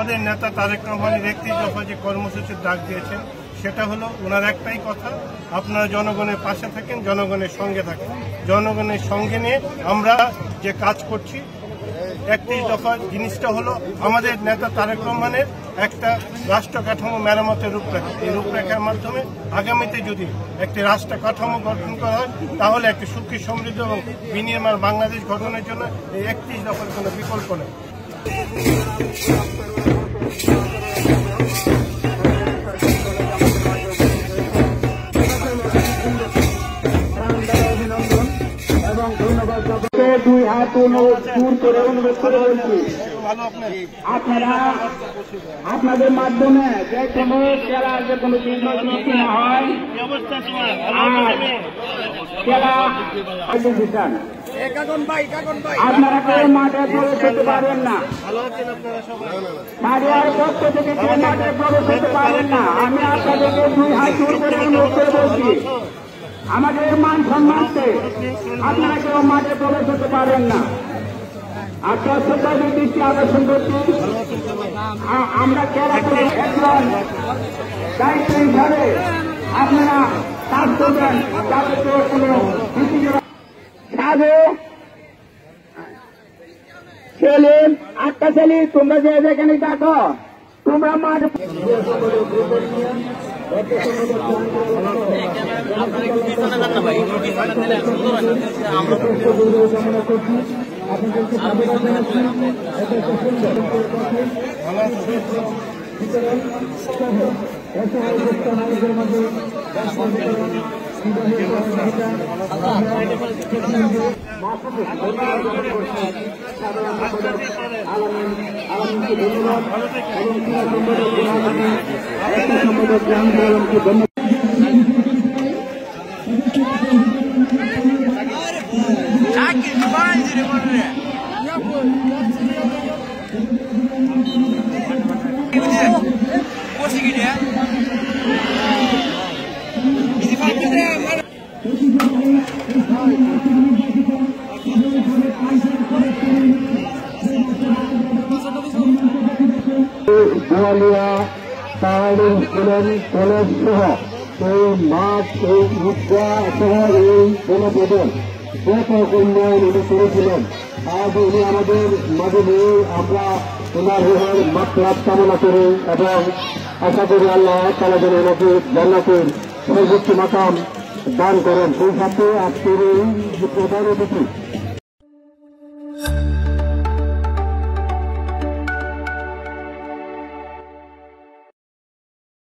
আমাদের নেতা তারেক রহমানের 31 দফা যে কর্মসূচির ডাক দিয়েছেন সেটা হলো ওনার একটাই কথা, আপনারা জনগণের পাশে থাকেন, জনগণের সঙ্গে থাকেন। জনগণের সঙ্গে নিয়ে আমরা যে কাজ করছি 31 দফা জিনিসটা হলো আমাদের নেতা তারেক রহমানের একটা রাষ্ট্র কাঠামো মেরামতের রূপরেখা। এই রূপরেখার মাধ্যমে আগামীতে যদি একটি রাষ্ট্র কাঠামো গঠন করা হয় তাহলে একটি সুখী সমৃদ্ধ এবং বিনির্মাণ বাংলাদেশ গঠনের জন্য এই 31 দফার কোনো বিকল্প নেই। দুই হাত দূর করে অনুরোধ করে বলছি, আপনারা আপনাদের মাধ্যমে যে কোনো খেলার যে কোনো বিঘ্ন না হয় আর খেলা আপনারা কেউ মাঠে প্রবেশ করতে পারবেন না, মারিয়ার পক্ষ থেকে কেউ মাঠে প্রবেশ করতে পারবেন না। আমি আপনাদেরকে দুই হাত দূর করে অনুরোধ করে বলছি, আমাদের মান সম্মানকে আপনারা কেউ মাঠে প্রবেশ করতে পারেন না। আপনার শ্রদ্ধার দৃষ্টি আকর্ষণ করছি, আমরা খেলা করে একজন দায়িত্ব হিসাবে আপনারা কাজ করবেন যাতে কেউ কোনো সাধু ছেলে আটটা ছেলে তোমরা যে যেখানে দেখো তোমরা মাঠ দেওয়ালিয়া পাহাড়ি স্কুলের কলেজ সহ এই মাঠ এই মুদ্রা সহ এই গণপ্রদান ব্যাপক উন্নয়ন উনি করেছিলেন। আজ উনি আমাদের মাঝে নিয়ে আমরা ওনার রুহের মাত্রাত কামনা করি এবং আশা করি আল্লাহ তাআলা যেন ওনাকে জান্নাতের সর্বোচ্চ মাকাম দান করেন। সেই সাথে আজকের এই প্রধান অতিথি